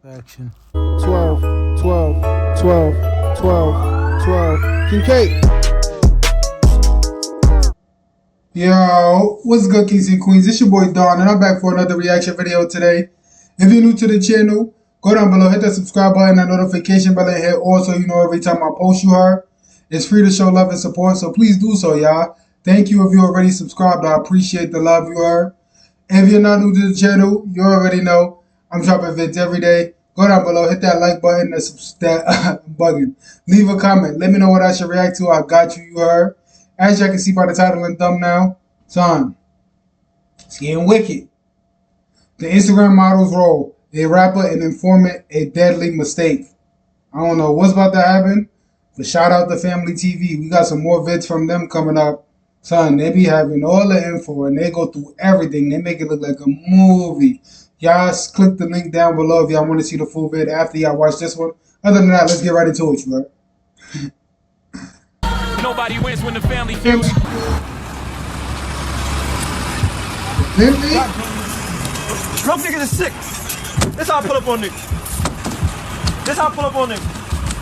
Action. 12, 12, 12, 12, 12. King K. Yo, what's good, kings and queens? It's your boy Don, and I'm back for another reaction video today. If you're new to the channel, go down below, hit that subscribe button and notification bell, and hit all so you know every time I post you heard. It's free to show love and support, so please do so, y'all. Thank you if you already subscribed. I appreciate the love you heard. If you're not new to the channel, you already know I'm dropping vids every day. Go down below, hit that like button, that button. Leave a comment. Let me know what I should react to. I got you, you heard. As y'all can see by the title and thumbnail, son, it's getting wicked. The Instagram model's role, a rapper, an informant, a deadly mistake. I don't know what's about to happen, but shout out to Family TV. We got some more vids from them coming up. Son, they be having all the info and they go through everything. They make it look like a movie. Y'all click the link down below if y'all want to see the full vid after y'all watch this one. Other than that, let's get right into it, you heard. Nobody wins when the family feels. Drunk niggas is sick. This how I pull up on niggas. This how I pull up on niggas.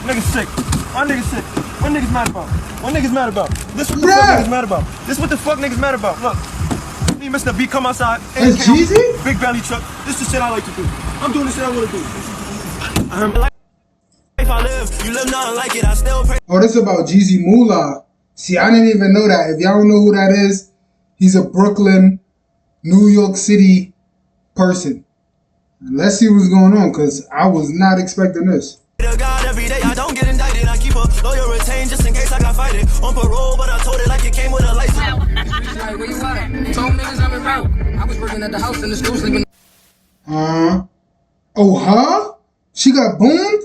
Niggas sick. My niggas sick. What niggas mad about? What niggas mad about? This what the fuck niggas mad about? This what the fuck niggas mad about? Look. Me and Mr. B come outside. That's Jeezy? Big belly truck. This is the shit I like to do. I'm doing the shit I want to do. If I live, you live nothing like it. I still pray. Oh, this is about Jeezy Moolah. See, I didn't even know that. If y'all don't know who that is, he's a Brooklyn, New York City person. Let's see what's going on, because I was not expecting this. God, every day I don't get indicted. I keep a lawyer retained just in case I got fighted. On parole, but I told it like it came with a license. Like, where you at? Told niggas I'm in route. I was working at the house in the school sleeping. Oh, huh? She got boomed?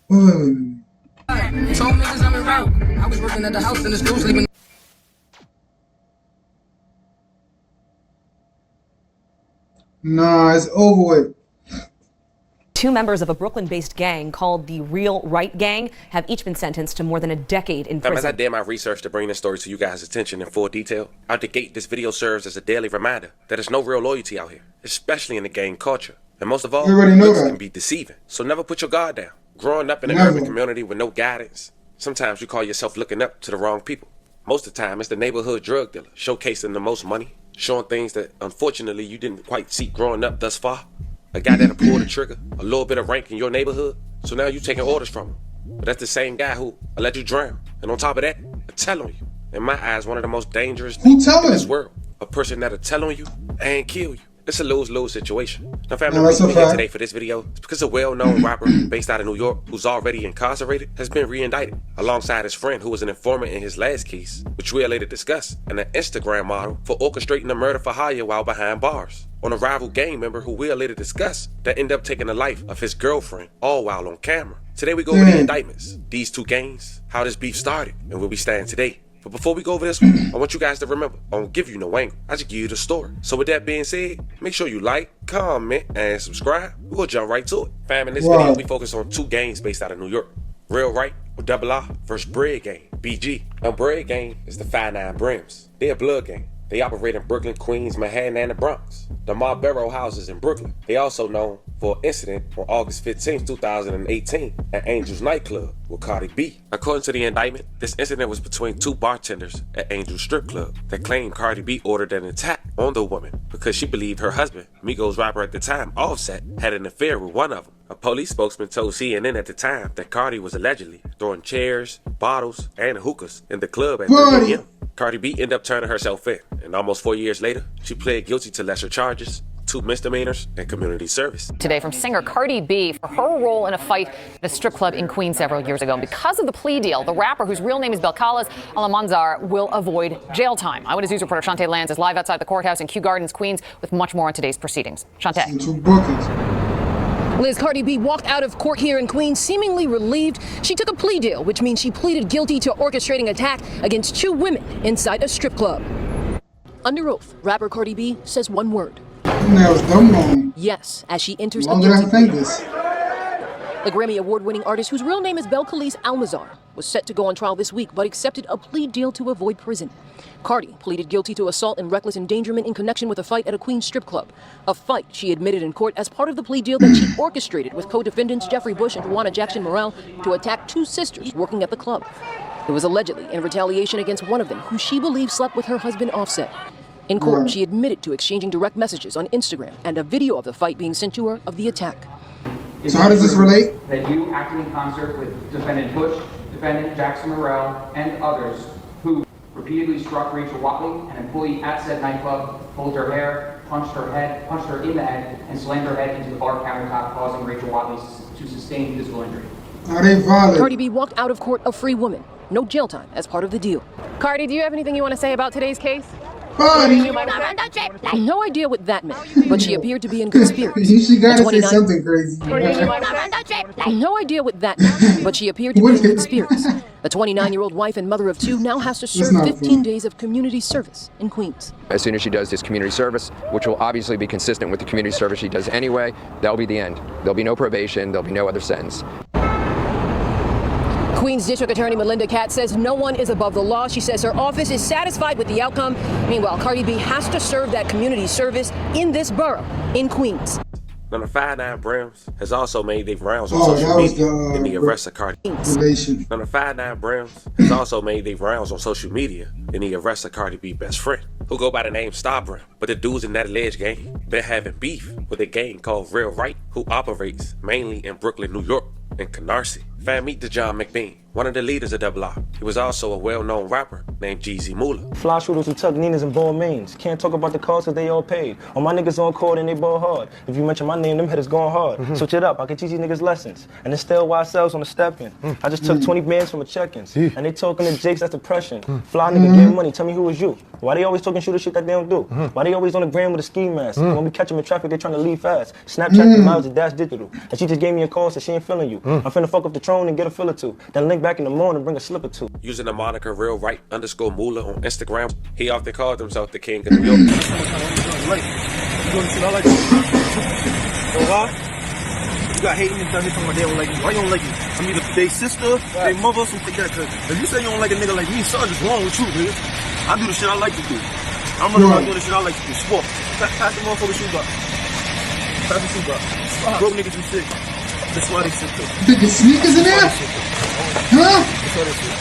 Wait. Told niggas I'm in route. I was working at the house in the school sleeping. Nah, it's over with. Two members of a Brooklyn-based gang called the Real Right Gang have each been sentenced to more than a decade in prison. As I did my research to bring this story to you guys' attention in full detail, out the gate, this video serves as a daily reminder that there's no real loyalty out here, especially in the gang culture. And most of all, looks can be deceiving. So never put your guard down. Growing up in an urban community with no guidance, sometimes you call yourself looking up to the wrong people. Most of the time, it's the neighborhood drug dealer showcasing the most money, showing things that unfortunately you didn't quite see growing up thus far. A guy that'll pull the trigger, a little bit of rank in your neighborhood, so now you taking orders from him. But that's the same guy who will let you drown. And on top of that, will tell on you. In my eyes, one of the most dangerous things in this world. A person that'll tell on you and kill you. It's a lose-lose situation. Now, family, the reason we're here today for this video is because a well-known rapper based out of New York who's already incarcerated has been re-indicted alongside his friend who was an informant in his last case, which we'll later discuss, and an Instagram model for orchestrating a murder for hire while behind bars, on a rival gang member who we'll later discuss that ended up taking the life of his girlfriend, all while on camera. Today we go over the indictments, these two gangs, how this beef started, and where we stand today. But before we go over this one, I want you guys to remember, I don't give you no angle. I just give you the story. So with that being said, make sure you like, comment, and subscribe. We'll jump right to it. Fam, in this video, we focus on two gangs based out of New York. Real Right, or Double R, versus Bread Gang, BG. Now, Bread Gang is the 5'9" Brims. They're a blood gang. They operate in Brooklyn, Queens, Manhattan, and the Bronx. The Marlboro houses in Brooklyn. They also known for an incident on August 15, 2018 at Angel's nightclub with Cardi B. According to the indictment, this incident was between two bartenders at Angel's strip club that claimed Cardi B ordered an attack on the woman because she believed her husband, Migos rapper at the time, Offset, had an affair with one of them. A police spokesman told CNN at the time that Cardi was allegedly throwing chairs, bottles, and hookahs in the club at 3 a.m. Cardi B ended up turning herself in, and almost 4 years later, she pled guilty to lesser charges, 2 misdemeanors, and community service. Today from singer Cardi B for her role in a fight at a strip club in Queens several years ago. And because of the plea deal, the rapper, whose real name is Belcalis Alamanzar, will avoid jail time. Eyewitness News reporter Shantae Lands is live outside the courthouse in Kew Gardens, Queens, with much more on today's proceedings. Shantae. Liz, Cardi B walked out of court here in Queens seemingly relieved. She took a plea deal, which means she pleaded guilty to orchestrating attack against 2 women inside a strip club. Under oath, rapper Cardi B says one word. That was dumb long. Yes, as she enters a Longer than guilty plea. fingers. The Grammy Award-winning artist, whose real name is Belcalis Almazar, was set to go on trial this week, but accepted a plea deal to avoid prison. Cardi pleaded guilty to assault and reckless endangerment in connection with a fight at a Queens strip club. A fight she admitted in court as part of the plea deal that she orchestrated with co-defendants Jeffrey Bush and Juana Jackson Morrell to attack two sisters working at the club. It was allegedly in retaliation against one of them, who she believed slept with her husband Offset. In court, she admitted to exchanging direct messages on Instagram and a video of the fight being sent to her of the attack. So how does this relate? That you acted in concert with defendant Bush, defendant Jackson Morrell, and others who repeatedly struck Rachel Watley, an employee at said nightclub, pulled her hair, punched her in the head, and slammed her head into the bar countertop, causing Rachel Watley to sustain physical injury. Are they violent? Cardi B walked out of court a free woman. No jail time as part of the deal. Cardi, do you have anything you want to say about today's case? Cardi! No idea what that meant, but she appeared to be in good spirits. She gotta say something crazy. No idea what that meant, but she appeared to be in good spirits. The 29-year-old wife and mother of two now has to serve 15 days of community service in Queens. As soon as she does this community service, which will obviously be consistent with the community service she does anyway, that'll be the end. There'll be no probation, there'll be no other sentence. Queens District Attorney Melinda Katz says no one is above the law. She says her office is satisfied with the outcome. Meanwhile, Cardi B has to serve that community service in this borough in Queens. Now, the 5'9" Brims has also made their rounds on social media in the arrest of Cardi B. Now, the 5'9" Brims has also made their rounds on social media in the arrest of Cardi B's best friend, who go by the name Star Brim. But the dudes in that alleged gang been having beef with a gang called Real Right, who operates mainly in Brooklyn, New York, and Canarsie. Fam, meet DeJohn McBean, one of the leaders of Double R. He was also a well-known rapper named Jeezy Moolah. Fly shooters who tuck Ninas and ball mains. Can't talk about the cost cause they all paid. All my niggas on court and they ball hard. If you mention my name, them hitters going hard. Switch it up, I can teach these niggas lessons. And it's still YSLs on the step-in. I just took 20 bands from a check-ins. And they talking to Jakes, that's depression. Fly nigga getting money, tell me who was you. Why they always talking shooter shit that they don't do? Why they always on the gram with a ski mask? When we catch them in traffic, they trying to leave fast. Snapchat the miles and dash digital. And she just gave me a call, said she ain't feeling you. I'm finna fuck up the throne and get a fill or two. Then link back in the morning and bring a slip or two. Using the moniker Real Right _ Moolah on Instagram, he often called himself the King of New York. You got hating and talking about they don't like you. Why you don't like you? I'm either they sister, they mother, something like that. Cause if you say you don't like a nigga like me, something's wrong with you, nigga. I do the shit I like to do. I'm running around doing the shit I like to do. Sport. Pass the motherfucking shoe box. Pass the shoe box. Broke niggas be sick. That's why they sick though. Think the sneakers in there? Huh? That's why they sick.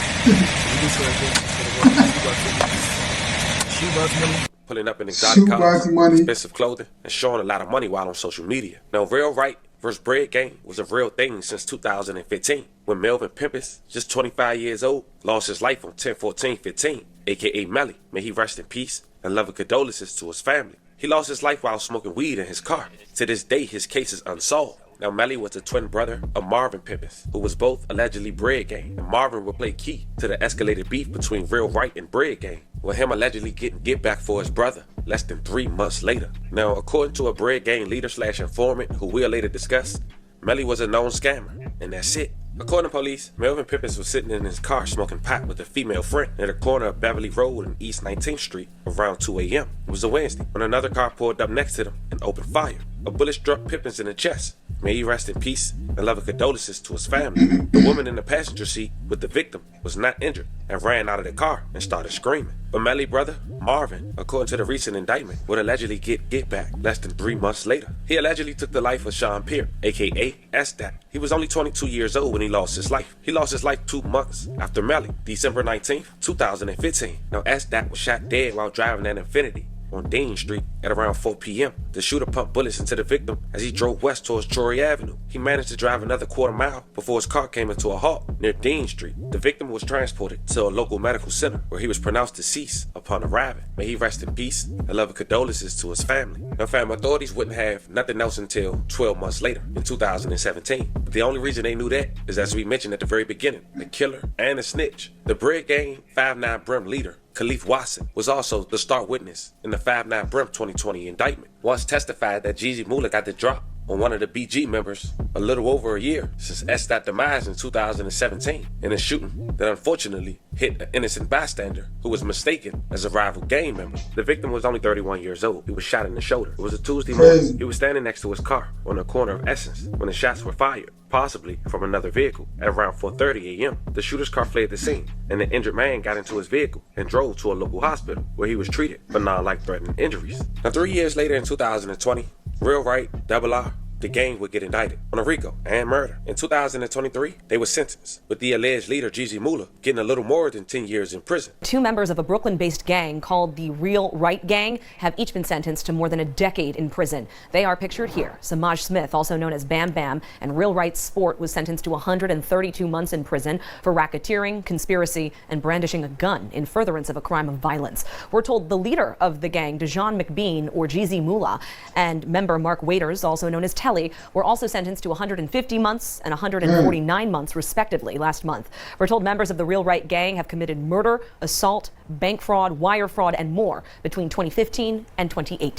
Shoe box money. Pulling up in exotic cars, money, expensive clothing, and showing a lot of money while on social media. Now, Real Right vs. Bread Gang was a real thing since 2015, when Melvin Pimpus, just 25 years old, lost his life on 10/14/15, aka Melly. May he rest in peace, and love and condolences to his family. He lost his life while smoking weed in his car. To this day, his case is unsolved. Now, Melly was the twin brother of Marvin Pimpus, who was both allegedly Bread Gang, and Marvin would play key to the escalated beef between Real Right and Bread Gang, with him allegedly getting get back for his brother less than 3 months later. Now, according to a Bread Gang leader / informant who we'll later discuss, Melly was a known scammer, and that's it. According to police, Melvin Pimpus was sitting in his car smoking pot with a female friend near the corner of Beverly Road and East 19th Street around 2 a.m. It was a Wednesday when another car pulled up next to them and opened fire. A bullet struck Pimpus in the chest. May he rest in peace and love and condolences to his family. The woman in the passenger seat with the victim was not injured and ran out of the car and started screaming. But Melly's brother, Marvin, according to the recent indictment, would allegedly get back less than 3 months later. He allegedly took the life of Sean Peer, aka S-Dat. He was only 22 years old when he lost his life. He lost his life 2 months after Melly, December 19th, 2015. Now S-Dat was shot dead while driving an Infiniti on Dean Street at around 4 p.m. The shooter pumped bullets into the victim as he drove west towards Troy Avenue. He managed to drive another quarter mile before his car came into a halt near Dean Street. The victim was transported to a local medical center where he was pronounced deceased upon arriving. May he rest in peace and love and condolences to his family. Now, fam, authorities wouldn't have nothing else until 12 months later in 2017. But the only reason they knew that is, as we mentioned at the very beginning, the killer and the snitch. The Bread Gang 5'9" Brim leader, Khalif Watson, was also the star witness in the 5'9" Brim 2020 indictment. Once testified that Jeezy Moolah got the drop on one of the BG members a little over a year since S.'s demise in 2017 in a shooting that unfortunately hit an innocent bystander who was mistaken as a rival gang member. The victim was only 31 years old. He was shot in the shoulder. It was a Tuesday morning. He was standing next to his car on the corner of Essence when the shots were fired, possibly from another vehicle. At around 4:30 a.m., the shooter's car fled the scene, and the injured man got into his vehicle and drove to a local hospital where he was treated for non-life-threatening injuries. Now, 3 years later in 2020, Real Right, Double R, the gang would get indicted on a RICO and murder. In 2023, they were sentenced, with the alleged leader, Jeezy Moolah, getting a little more than 10 years in prison. 2 members of a Brooklyn-based gang called the Real Right Gang have each been sentenced to more than a decade in prison. They are pictured here. Samaj Smith, also known as Bam Bam, and Real Right Sport was sentenced to 132 months in prison for racketeering, conspiracy, and brandishing a gun in furtherance of a crime of violence. We're told the leader of the gang, Dejan McBean, or Jeezy Moolah, and member Mark Waiters, also known as Telly, were also sentenced to 150 months and 149 months, respectively, last month. We're told members of the Real Right Gang have committed murder, assault, bank fraud, wire fraud, and more between 2015 and 2018.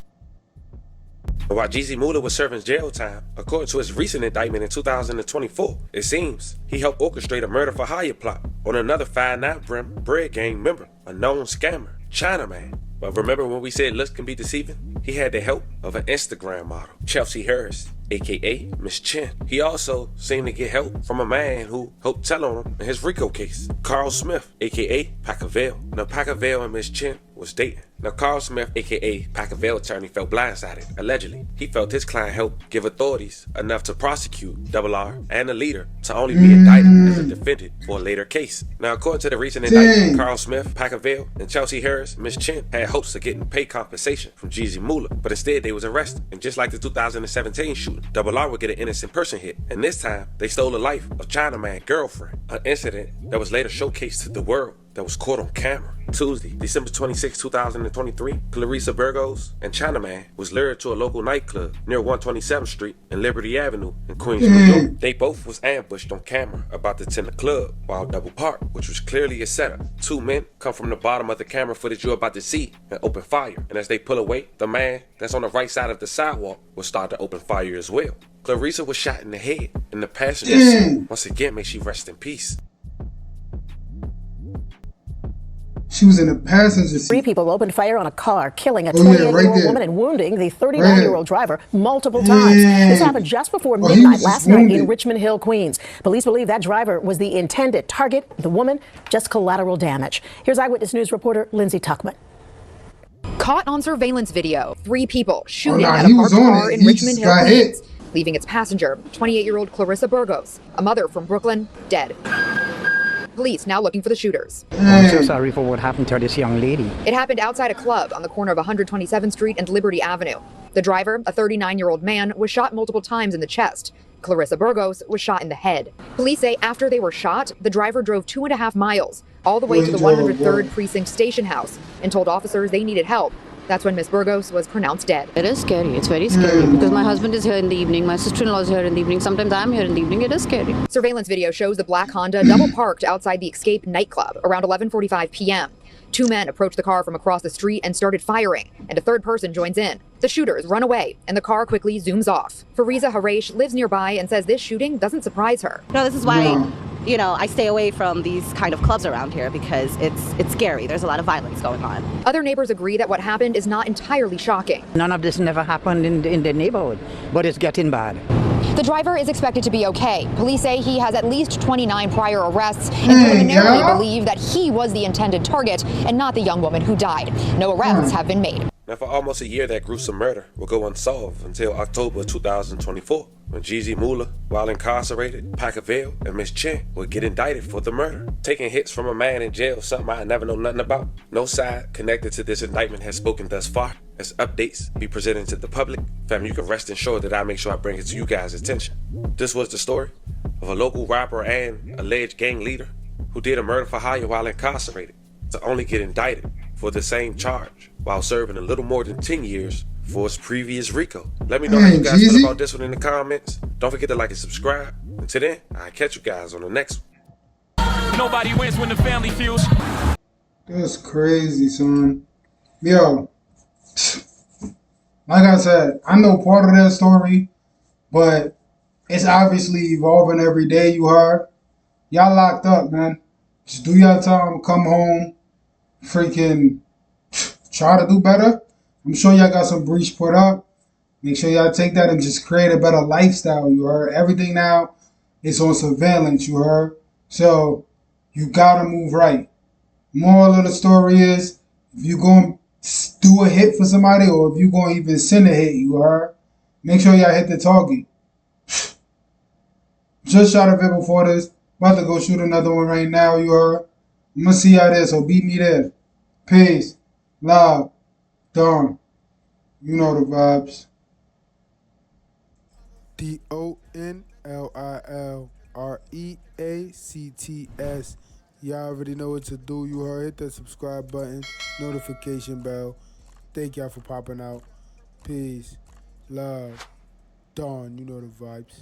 While Jeezy Moolah was serving jail time, according to his recent indictment in 2024, it seems he helped orchestrate a murder for hire plot on another 5'9" Brim Bread Gang member, a known scammer, Chinaman. But remember when we said looks can be deceiving? He had the help of an Instagram model, Chelsea Harris, aka Miss Chin. He also seemed to get help from a man who helped tell on him in his RICO case, Carl Smith, aka Pacaville. Now Pacaville and Miss Chin was dating. Now Carl Smith, aka Pacaville attorney, felt blindsided. Allegedly, he felt his client helped give authorities enough to prosecute Double R and the leader to only be indicted as a defendant for a later case. Now according to the recent indictment, Carl Smith, Pacaville, and Chelsea Harris, Miss Chin had hopes of getting pay compensation from Jeezy Moolah, but instead they was arrested. And just like the 2017 shooting, Double R would get an innocent person hit, and this time they stole the life of Chinaman's girlfriend, an incident that was later showcased to the world that was caught on camera. Tuesday, December 26, 2023, Clarissa Burgos and Chinaman was lured to a local nightclub near 127th Street and Liberty Avenue in Queens, New York. They both was ambushed on camera about to attend the club while double parked, which was clearly a setup. 2 men come from the bottom of the camera footage you're about to see and open fire. And as they pull away, the man that's on the right side of the sidewalk will start to open fire as well. Clarissa was shot in the head, and the passenger seat, once again, may she rest in peace. She was in the passenger seat. 3 people opened fire on a car, killing a 28-year-old woman and wounding the 39-year-old driver multiple times. This happened just before midnight last night in Richmond Hill, Queens. Police believe that driver was the intended target. The woman, just collateral damage. Here's Eyewitness News reporter Lindsay Tuckman. Caught on surveillance video, 3 people shooting at a parked car in Richmond Hill, Queens, leaving its passenger, 28-year-old Clarissa Burgos, a mother from Brooklyn, dead. Police now looking for the shooters. I'm so sorry for what happened to this young lady. It happened outside a club on the corner of 127th Street and Liberty Avenue. The driver, a 39-year-old man, was shot multiple times in the chest. Clarissa Burgos was shot in the head. Police say after they were shot, the driver drove 2.5 miles all the way to the 103rd Precinct Station House and told officers they needed help. That's when Miss Burgos was pronounced dead. It is scary. It's very scary because my husband is here in the evening. My sister-in-law is here in the evening. Sometimes I'm here in the evening. It is scary. Surveillance video shows the black Honda double parked outside the Escape nightclub around 11:45 p.m. 2 men approached the car from across the street and started firing, and a 3rd person joins in. The shooters run away, and the car quickly zooms off. Fariza Haresh lives nearby and says this shooting doesn't surprise her. No, this is why, you know, I stay away from these kind of clubs around here because it's scary. There's a lot of violence going on. Other neighbors agree that what happened is not entirely shocking. None of this never happened in the neighborhood, but it's getting bad. The driver is expected to be okay. Police say he has at least 29 prior arrests and preliminarily believe that he was the intended target and not the young woman who died. No arrests have been made. Now, for almost a year, that gruesome murder will go unsolved until October 2024, when Jeezy Moolah, while incarcerated, Pacaville, and Miss Chin would get indicted for the murder. Taking hits from a man in jail, something I never know nothing about. No side connected to this indictment has spoken thus far. As updates be presented to the public, fam, you can rest assured that I make sure I bring it to you guys' attention. This was the story of a local rapper and alleged gang leader who did a murder for hire while incarcerated, to only get indicted for the same charge while serving a little more than 10 years for his previous RICO. Let me know how you guys feel about this one in the comments. Don't forget to like and subscribe. Until then, I'll catch you guys on the next one. Nobody wins when the family feels. That's crazy, son. Yo, like I said, I know part of that story, but it's obviously evolving every day, you heard? Y'all locked up, man. Just do your time, come home, freaking try to do better. I'm sure y'all got some breach put up. Make sure y'all take that and just create a better lifestyle, you heard? Everything now is on surveillance, you heard? So you gotta move right. Moral of the story is, if you gonna do a hit for somebody or if you gonna even send a hit, you heard? Make sure y'all hit the target. Just shot a vid before this. About to go shoot another one right now, you heard? I'm gonna see y'all there, so beat me there. Peace. Love. Done. You know the vibes. DONLILREACTS. Y'all already know what to do. You heard. Hit that subscribe button, notification bell. Thank y'all for popping out. Peace. Love. Dawn. You know the vibes.